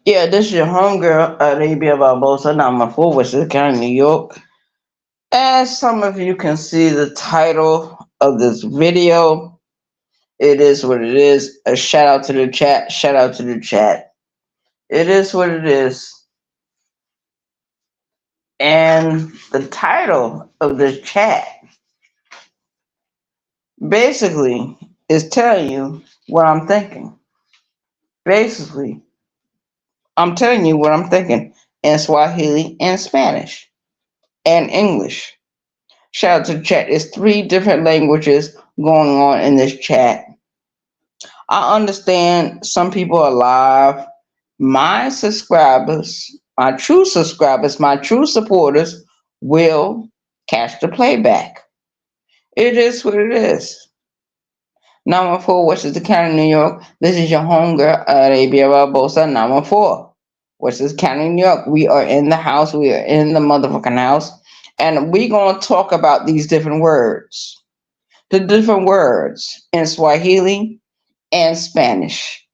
Yeah, this is your homegirl, Arabia Barbosa, number 4, Western County, New York. As some of you can see the title of this video, it is what it is. A shout out to the chat, shout out to the chat. It is what it is. And the title of this chat basically is telling you what I'm thinking. Basically, I'm telling you what I'm thinking in Swahili and Spanish and English. Shout out to the chat. It's 3 different languages going on in this chat. I understand some people are live. My subscribers, my true supporters will catch the playback. It is what it is. Number 4, Westchester County, New York. This is your homegirl, Arabia Barbosa, number 4. Westchester County, New York. We are in the house. We are in the motherfucking house. And we're going to talk about these different words. The different words in Swahili and Spanish.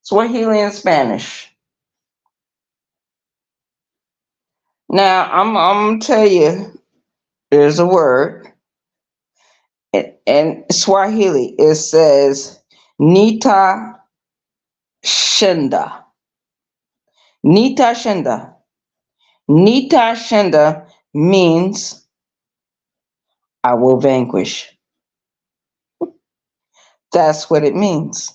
Swahili and Spanish. Now, I'm going to tell you, there's a word. In Swahili, it says Nita shinda. Nita shinda. Nita shinda means I will vanquish. That's what it means.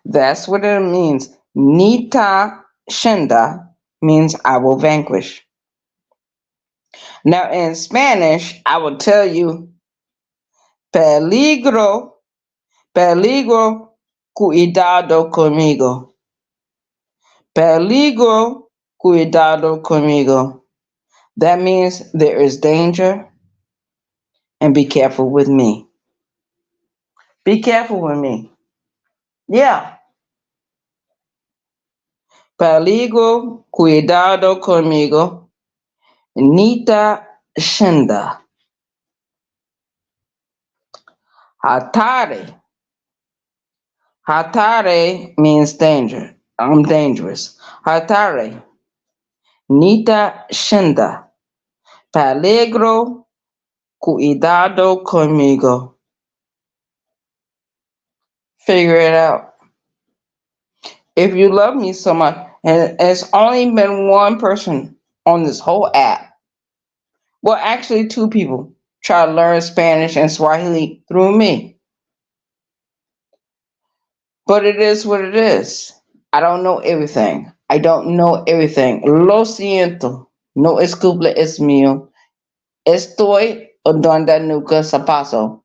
That's what it means. Nita shinda means I will vanquish. Now in Spanish, I will tell you peligro, peligro, cuidado conmigo. Peligro, cuidado conmigo. That means there is danger and be careful with me. Be careful with me. Yeah. Peligro, cuidado conmigo. Nita shinda. Hatari. Hatari means danger. I'm dangerous. Hatari. Nita shinda. Peligro, cuidado conmigo. Figure it out. If you love me so much, and it's only been one person on this whole app, well, actually 2 people, try to learn Spanish and Swahili through me. But it is what it is. I don't know everything. I don't know everything. Lo siento. No es culpa es mío. Estoy donde nunca se pasó.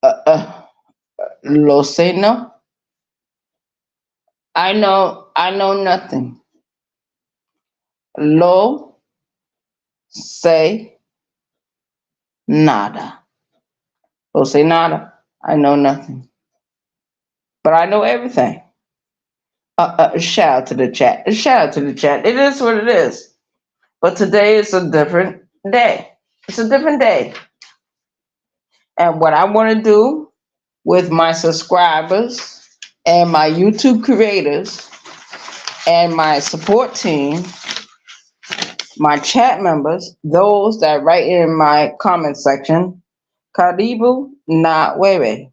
Uh, uh, lo sé, no? I know nothing. Lo sé nada. Lo sé nada. I know nothing. But I know everything. Shout out to the chat. Shout out to the chat. It is what it is. But today is a different day. It's a different day. And what I want to do with my subscribers and my YouTube creators and my support team, my chat members, those that write in my comment section, Karibu na wewe.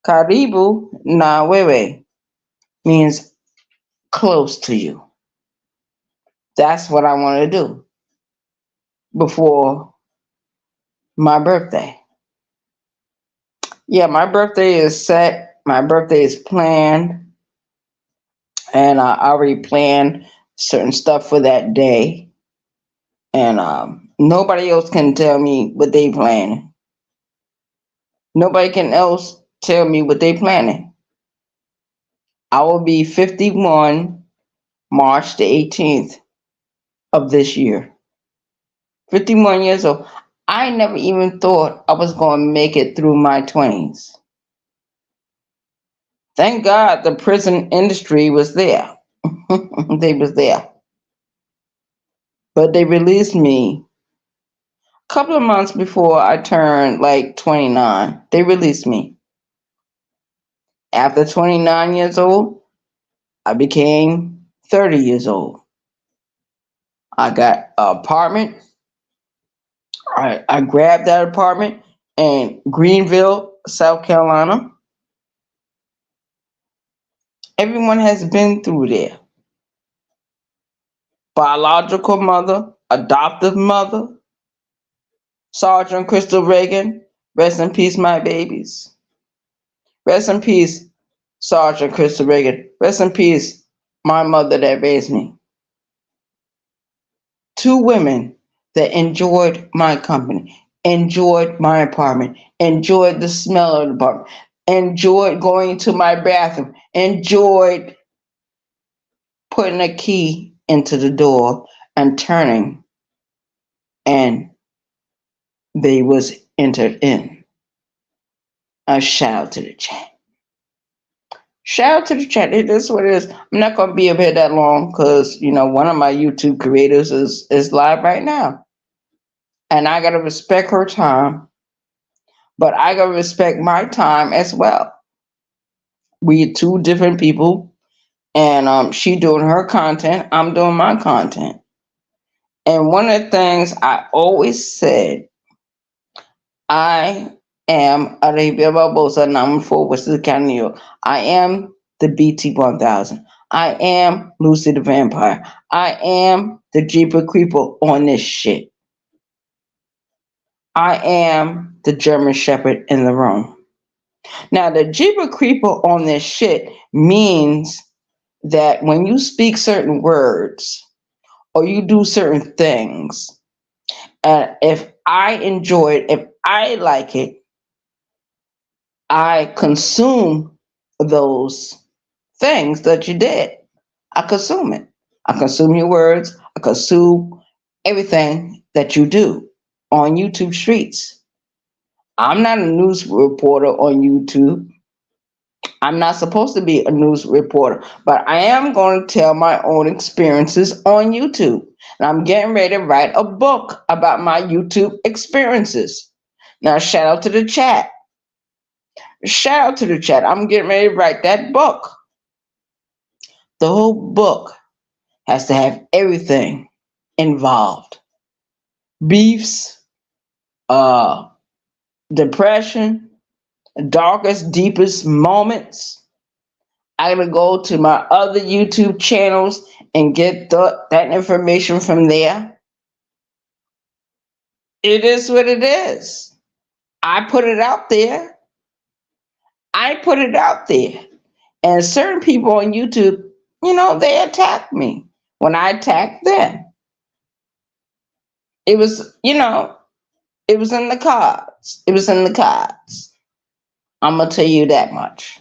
Karibu na wewe means close to you. That's what I want to do before my birthday. Yeah, my birthday is set. My birthday is planned. And I already planned certain stuff for that day. And nobody else can tell me what they planning. Nobody can else tell me what they planning. I will be 51 March the 18th of this year. 51 years old. I never even thought I was going to make it through my 20s. Thank God the prison industry was there. They was there. But they released me a couple of months before I turned like 29. They released me. After 29 years old, I became 30 years old. I got an apartment. I grabbed that apartment in Greenville, South Carolina. Everyone has been through there. Biological mother, adoptive mother, Sergeant Crystal Reagan, rest in peace, my babies. Rest in peace, Sergeant Crystal Reagan. Rest in peace, my mother that raised me. Two women that enjoyed my company, enjoyed my apartment, enjoyed the smell of the apartment, enjoyed going to my bathroom, enjoyed putting a key into the door and turning, and they was entered in. A shout out to the chat. Shout out to the chat. It is what it is. I'm not gonna be up here that long because one of my YouTube creators is live right now, and I gotta respect her time, but I gotta respect my time as well. We two different people, and she doing her content, I'm doing my content. And one of the things I always said, I am Arabia Barbosa number 4, which is County, New York. I am the BT 1000. I am Lucy the Vampire. I am the Jeeper Creeper on this shit. I am the German Shepherd in the room. Now, the Jeeper Creeper on this shit means that when you speak certain words or you do certain things, and if I enjoy it, if I like it, I consume those things that you did. I consume it. I consume your words. I consume everything that you do on YouTube streets. I'm not a news reporter on YouTube. I'm not supposed to be a news reporter, but I am going to tell my own experiences on YouTube. And I'm getting ready to write a book about my YouTube experiences. Now, shout out to the chat. Shout out to the chat. I'm getting ready to write that book. The whole book has to have everything involved. Beefs, depression, darkest, deepest moments. I gotta go to my other YouTube channels and get that information from there. It is what it is. I put it out there. I put it out there. And certain people on YouTube, they attack me when I attack them. It was, it was in the cards. It was in the cards. I'm going to tell you that much.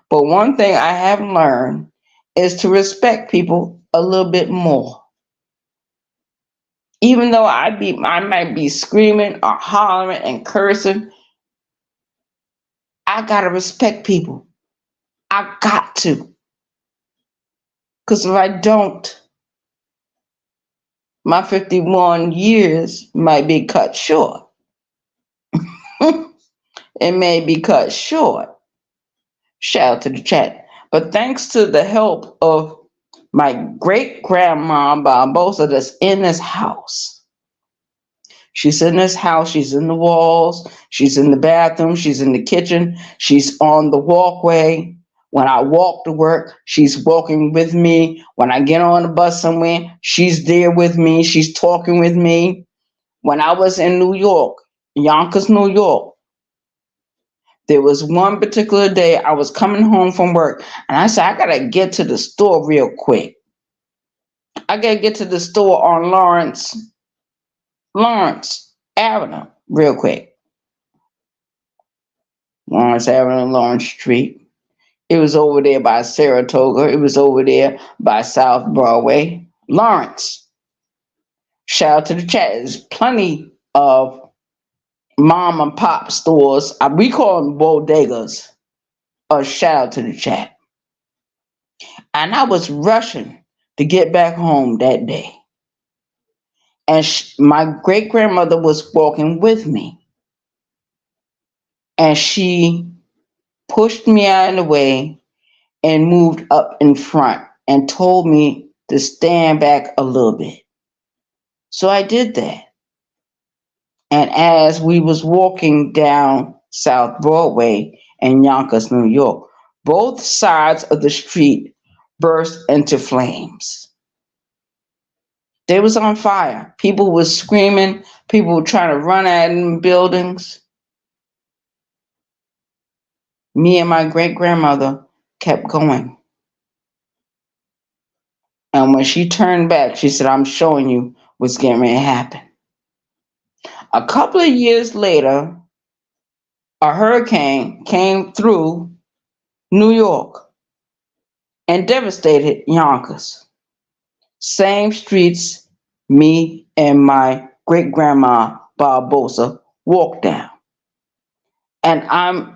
But one thing I have learned is to respect people a little bit more. Even though I might be screaming or hollering and cursing, I got to respect people. I got to. Because if I don't, my 51 years might be cut short. It may be cut short. Shout out to the chat. But thanks to the help of my great grandma Barbosa that's in this house. She's in this house. She's in the walls. She's in the bathroom. She's in the kitchen. She's on the walkway. When I walk to work, she's walking with me. When I get on the bus somewhere, she's there with me. She's talking with me. When I was in New York, Yonkers, New York, there was one particular day I was coming home from work, and I said, I got to get to the store real quick. I got to get to the store on Lawrence Avenue real quick. Lawrence Avenue, Lawrence Street. It was over there by Saratoga. It was over there by South Broadway. Lawrence. Shout out to the chat. There's plenty of mom and pop stores. We call them bodegas. A shout out to the chat. And I was rushing to get back home that day. And my great grandmother was walking with me. And she pushed me out of the way and moved up in front and told me to stand back a little bit. So I did that. And as we was walking down South Broadway in Yonkers, New York, both sides of the street burst into flames. They was on fire. People were screaming. People were trying to run at them buildings. Me and my great grandmother kept going. And when she turned back, she said, I'm showing you what's getting ready to happen. A couple of years later, a hurricane came through New York and devastated Yonkers. Same streets me and my great grandma Barbosa walked down. And I'm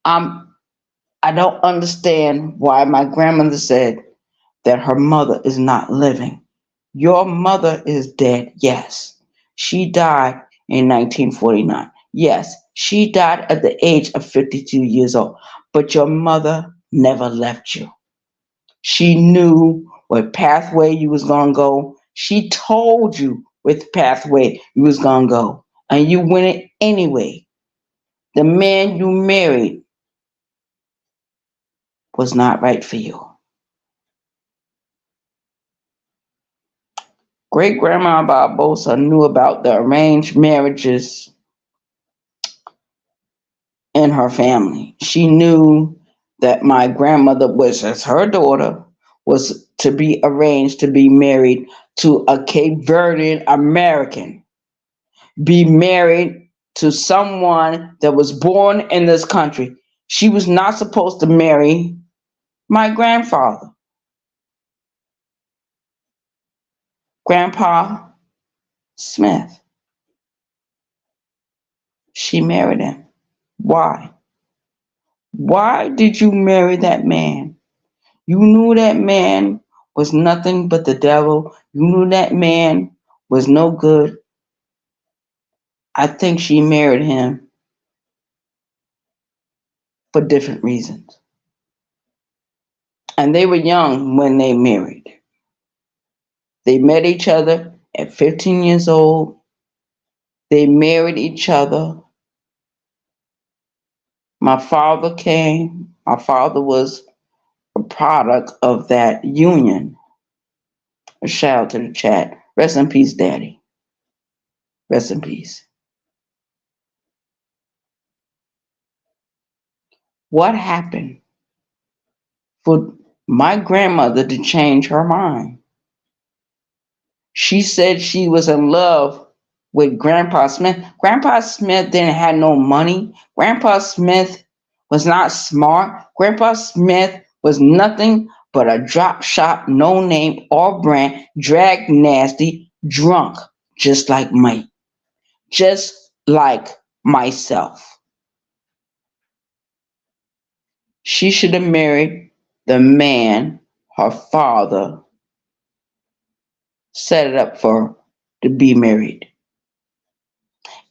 I don't understand why my grandmother said that her mother is not living. Your mother is dead, yes. She died in 1949. Yes, she died at the age of 52 years old. But your mother never left you. She knew what pathway you was gonna go. She told you what pathway you was gonna go. And you went it anyway. The man you married was not right for you. Great grandma Barbosa knew about the arranged marriages in her family. She knew that my grandmother was, as her daughter, was to be arranged to be married to a Cape Verdean American, be married to someone that was born in this country. She was not supposed to marry my grandfather, Grandpa Smith. She married him. Why? Why did you marry that man? You knew that man was nothing but the devil. You knew that man was no good. I think she married him for different reasons. And they were young when they married. They met each other at 15 years old. They married each other. My father came. My father was a product of that union. A shout out to the chat. Rest in peace, Daddy. Rest in peace. What happened for my grandmother to change her mind? She said she was in love with Grandpa Smith. Grandpa Smith didn't have no money. Grandpa Smith was not smart. Grandpa Smith was nothing but a drop shop, no name or brand, drag nasty, drunk, just like Mike, just like myself. She should have married the man her father set it up for her to be married.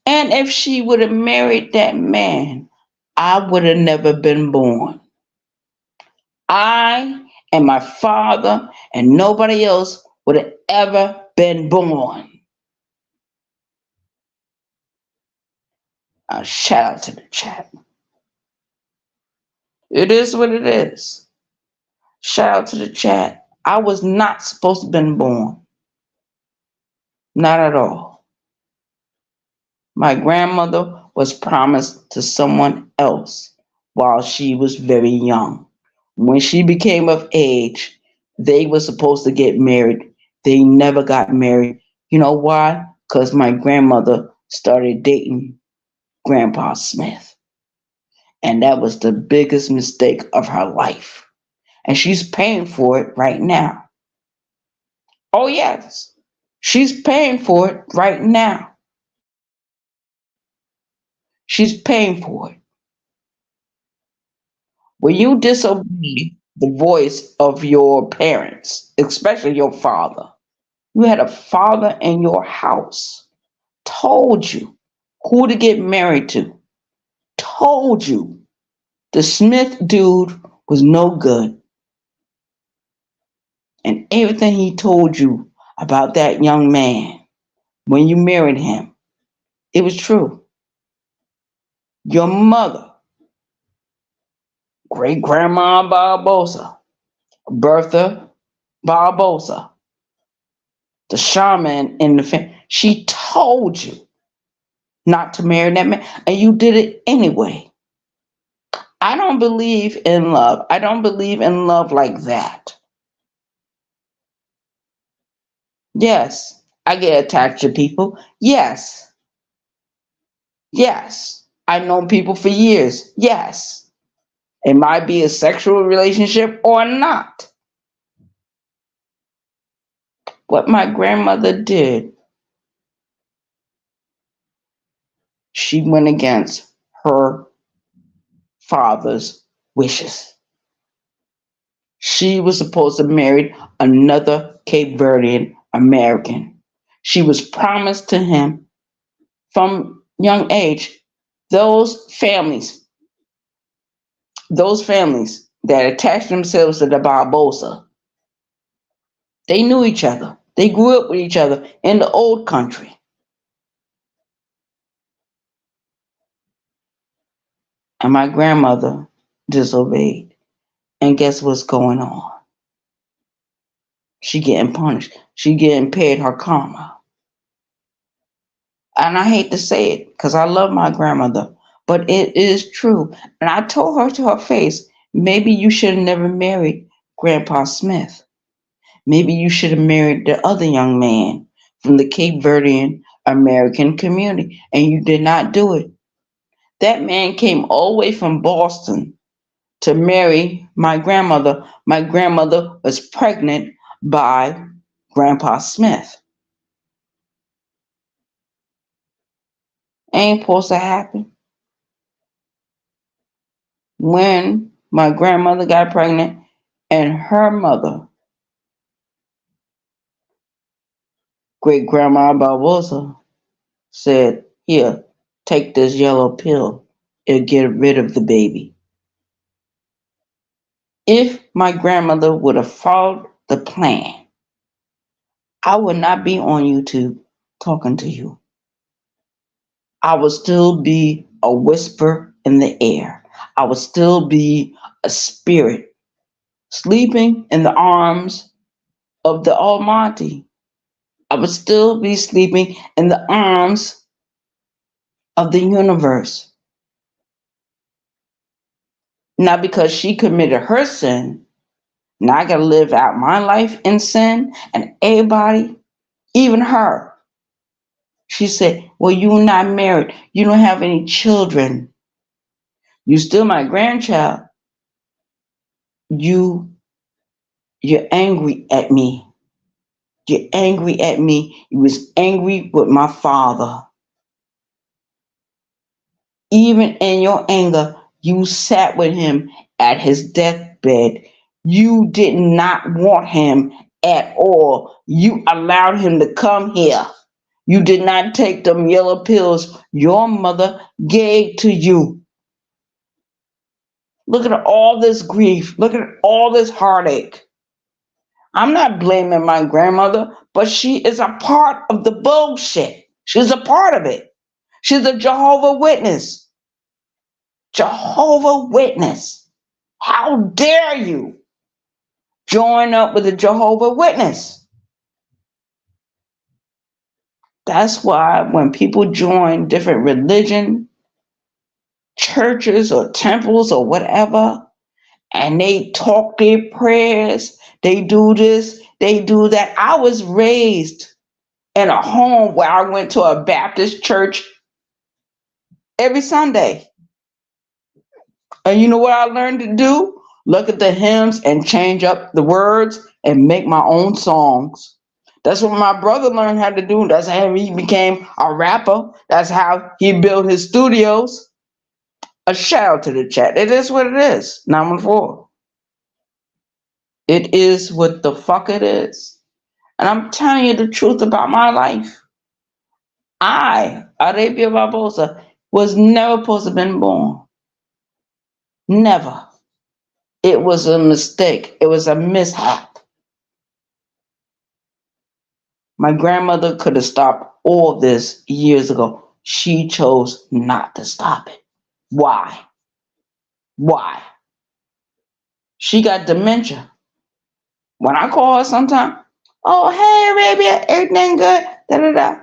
And if she would have married that man, I would have never been born. I and my father and nobody else would have ever been born. Shout out to the chat. It is what it is. Shout out to the chat. I was not supposed to have been born. Not at all. My grandmother was promised to someone else while she was very young. When she became of age, they were supposed to get married. They never got married. You know why? Because my grandmother started dating Grandpa Smith. And that was the biggest mistake of her life. And she's paying for it right now. Oh, yes. She's paying for it right now. She's paying for it. When you disobey the voice of your parents, especially your father, you had a father in your house, told you who to get married to, told you the Smith dude was no good. and everything he told you about that young man when you married him, it was true. Your mother, great grandma Barbosa, Bertha Barbosa, the shaman in the family, she told you not to marry that man, and you did it anyway. I don't believe in love. I don't believe in love like that. Yes, I get attached to people. Yes, yes. I know people for years. Yes. It might be a sexual relationship or not. What my grandmother did, she went against her father's wishes. She was supposed to marry another Cape Verdean American. She was promised to him from young age. Those families, those families that attached themselves to the Barbosa, they knew each other. They grew up with each other in the old country. And my grandmother disobeyed. And guess what's going on? She getting punished. She getting paid her karma. And I hate to say it because I love my grandmother, but it is true. And I told her to her face, maybe you should have never married Grandpa Smith. Maybe you should have married the other young man from the Cape Verdean American community, and you did not do it. That man came all the way from Boston to marry my grandmother. My grandmother was pregnant by Grandpa Smith. Ain't supposed to happen. When my grandmother got pregnant and her mother, great grandma Barbosa, said, here, take this yellow pill. It'll get rid of the baby. If my grandmother would have followed the plan, I would not be on YouTube talking to you. I would still be a whisper in the air. I would still be a spirit sleeping in the arms of the Almighty. I would still be sleeping in the arms of the universe. Not because she committed her sin. Now I got to live out my life in sin, and everybody, even her. She said, well, you're not married. You don't have any children. You still my grandchild. You, you're angry at me. You're angry at me. You was angry with my father. Even in your anger, you sat with him at his deathbed. You did not want him at all. You allowed him to come here. You did not take them yellow pills your mother gave to you. Look at all this grief. Look at all this heartache. I'm not blaming my grandmother, but she is a part of the bullshit. She's a part of it. She's a Jehovah Witness. Jehovah Witness. How dare you join up with a Jehovah Witness? That's why when people join different religion, churches or temples or whatever, and they talk their prayers, they do this, they do that. I was raised in a home where I went to a Baptist church every Sunday. And you know what I learned to do? Look at the hymns and change up the words and make my own songs. That's what my brother learned how to do. That's how he became a rapper. That's how he built his studios. A shout out to the chat. It is what it is. 914. It is what the fuck it is. And I'm telling you the truth about my life. I, Arabia Barbosa, was never supposed to have been born. Never. It was a mistake. It was a mishap. My grandmother could have stopped all this years ago. She chose not to stop it. Why? Why? She got dementia. When I call her sometime, oh, hey, baby, everything good? Da, da, da.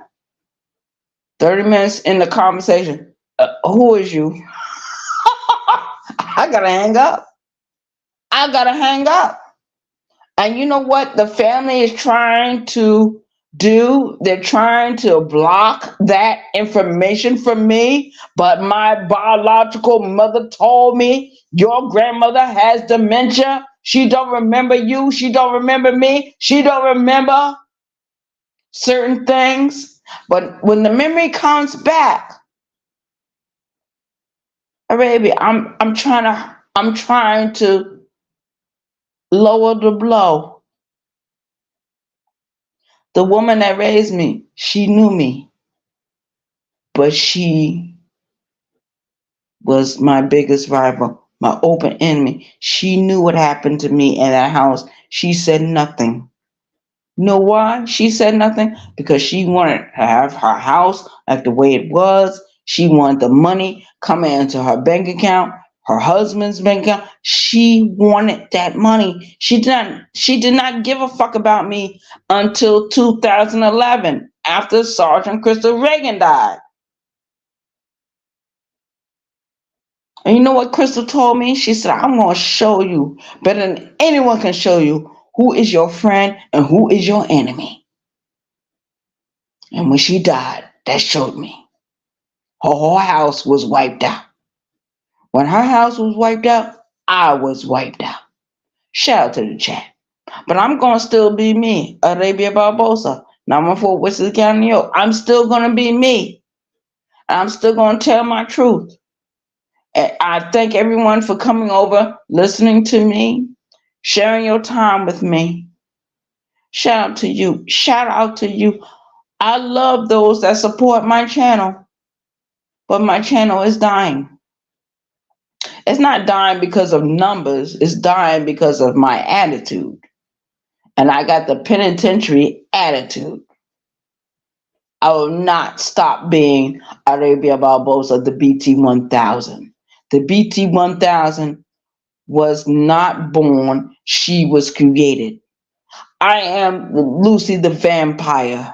30 minutes in the conversation. Who is you? I gotta hang up. I gotta hang up. And you know what the family is trying to do? They're trying to block that information from me. But my biological mother told me your grandmother has dementia. She don't remember you. She don't remember me. She don't remember certain things. But when the memory comes back, baby, I'm trying to lower the blow. The woman that raised me, she knew me, but she was my biggest rival, my open enemy. She knew what happened to me in that house. She said nothing. You know why she said nothing? Because she wanted to have her house like the way it was. She wanted the money coming into her bank account, her husband's bank account. She wanted that money. She did not give a fuck about me until 2011 after Sergeant Crystal Reagan died. And you know what Crystal told me? She said, I'm going to show you better than anyone can show you who is your friend and who is your enemy. And when she died, that showed me. Her whole house was wiped out. When her house was wiped out, I was wiped out. Shout out to the chat. But I'm going to still be me, Arabia Barbosa. Number 4, Wichita County, New York. I'm still going to be me. I'm still going to tell my truth. And I thank everyone for coming over, listening to me, sharing your time with me. Shout out to you. Shout out to you. I love those that support my channel, but my channel is dying. It's not dying because of numbers, it's dying because of my attitude. And I got the penitentiary attitude. I will not stop being Arabia Barbosa, the BT 1000. The BT 1000 was not born, she was created. I am Lucy the vampire.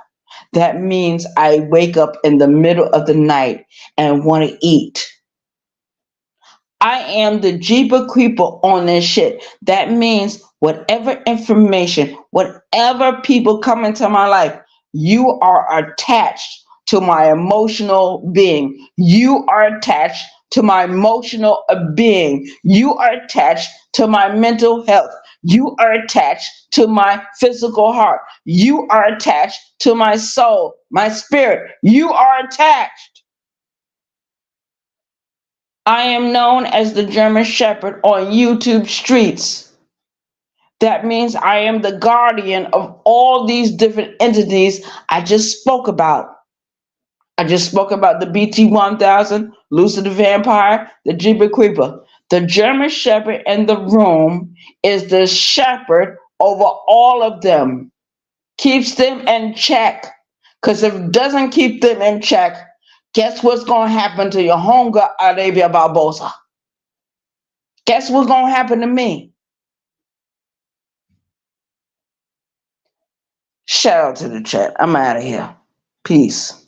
That means I wake up in the middle of the night and want to eat. I am the Jeeper Creeper on this shit. That means whatever information, whatever people come into my life, you are attached to my emotional being. You are attached to my emotional being. You are attached to my mental health. You are attached to my physical heart. You are attached to my soul, my spirit. You are attached. I am known as the German Shepherd on YouTube streets. That means I am the guardian of all these different entities I just spoke about. I just spoke about the BT 1000, Lucy the Vampire, the Jeeper Creeper. The German Shepherd in the room is the shepherd over all of them, keeps them in check. Because if it doesn't keep them in check, guess what's going to happen to your hunger, Arabia Barbosa? Guess what's going to happen to me? Shout out to the chat. I'm out of here. Peace.